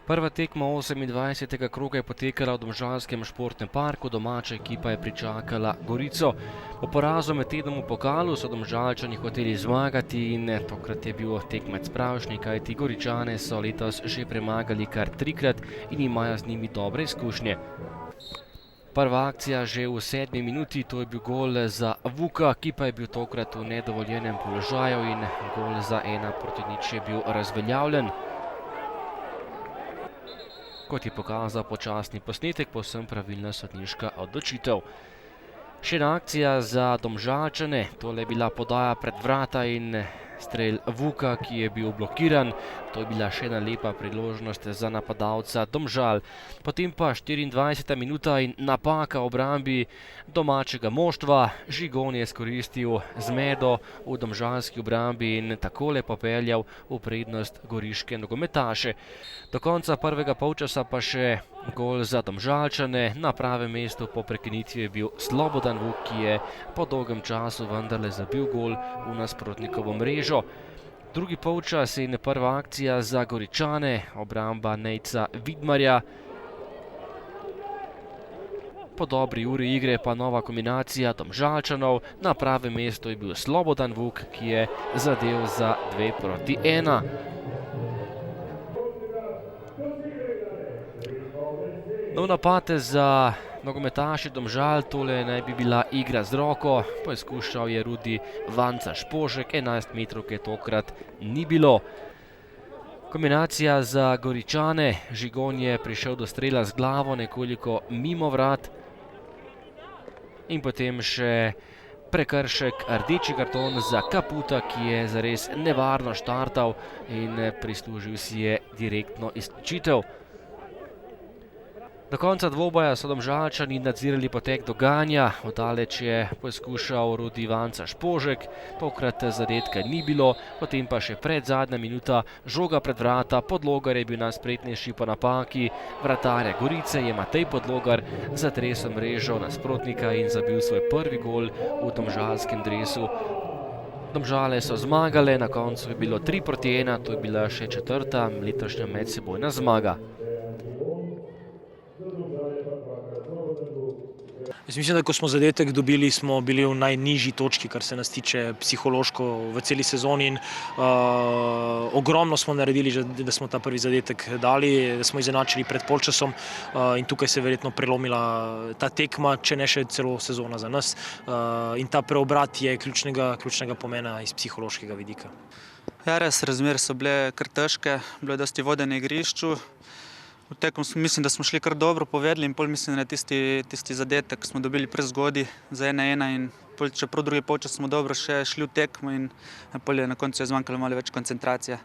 Prva tekma 28. kroga je potekala v domžalskem športnem parku, domača ekipa je pričakala Gorico. Po porazu med tednom v pokalu so Domžalčani hoteli zmagati in tokrat je bil tekmec pravšnji, kajti Goričane so letos že premagali kar 3-krat in imajo z njimi dobre izkušnje. Prva akcija že v 7. minuti, to je bil gol za Vuka, ki pa je bil tokrat v nedovoljenem položaju in gol za 1-0 je bil razveljavljen. Kot je pokazal počasni posnetek, povsem pravilna sodniška odločitev. Še ena akcija za Domžalčane, tole je bila podaja pred vrata in strel Vuka, ki je bil blokiran. To je bila še ena lepa priložnost za napadalca Domžal. Potem pa 24. minuta in napaka v obrambi domačega moštva. Žigon je izkoristil zmedo v domžalski obrambi in takole popeljal v prednost goriške nogometaše. Do konca prvega polčasa pa še gol za Domžalčane. Na pravem mestu po prekinitvi je bil Slobodan Vuk, ki je po dolgem času vendarle zabil gol v nasprotnikovo mrežo. Drugi polčas in prva akcija za Goričane, obramba Nejca Vidmarja. Po dobri uri igre pa nova kombinacija Domžalčanov. Na pravem mestu je bil Slobodan Vuk, ki je zadel za 2-1. Nov napad za nogometaše Domžal, tole naj bi bila igra z roko. Poizkušal je Rudi Vanca-Špošek, 11-metrovke tokrat ni bilo. Kombinacija za Goričane, Žigon je prišel do strela z glavo nekoliko mimo vrat. In potem še prekršek, rdeči karton za Kaputa, ki je zares nevarno štartal in prislužil si je direktno izključitev. Do konca dvoboja so Domžalčani nadzirali potek dogajanja, oddaleč je poskušal Rudi Vanca-Špošek, tokrat zadetka ni bilo, potem pa še predzadnja minuta, žoga pred vrata, Podlogar je bil najspretnejši po napaki, vratarja Gorice je Matej Podlogar zatresel mrežo nasprotnika in zabil svoj prvi gol v domžalskem dresu. Domžale so zmagale, na koncu je bilo 3-1, to je bila še 4. letošnja medsebojna zmaga. Jaz mislim, da ko smo zadetek dobili, smo bili v najnižji točki, kar se nas tiče psihološko v celi sezoni in ogromno smo naredili, da smo ta prvi zadetek dali, da smo izenačili pred polčasom in tukaj se je verjetno prelomila ta tekma, če ne še celo sezona za nas in ta preobrat je ključnega pomena iz psihološkega vidika. Ja, res, razmere so bile kar težke, bilo je dosti vode na igrišču. V tekmu mislim, da smo šli kar dobro povedali in pol mislim, da tisti zadetek smo dobili prezgodaj za 1-1 in čeprav drugi polčas smo dobro še šli v tekmo in pol je na koncu je zmanjkalo malo več koncentracije.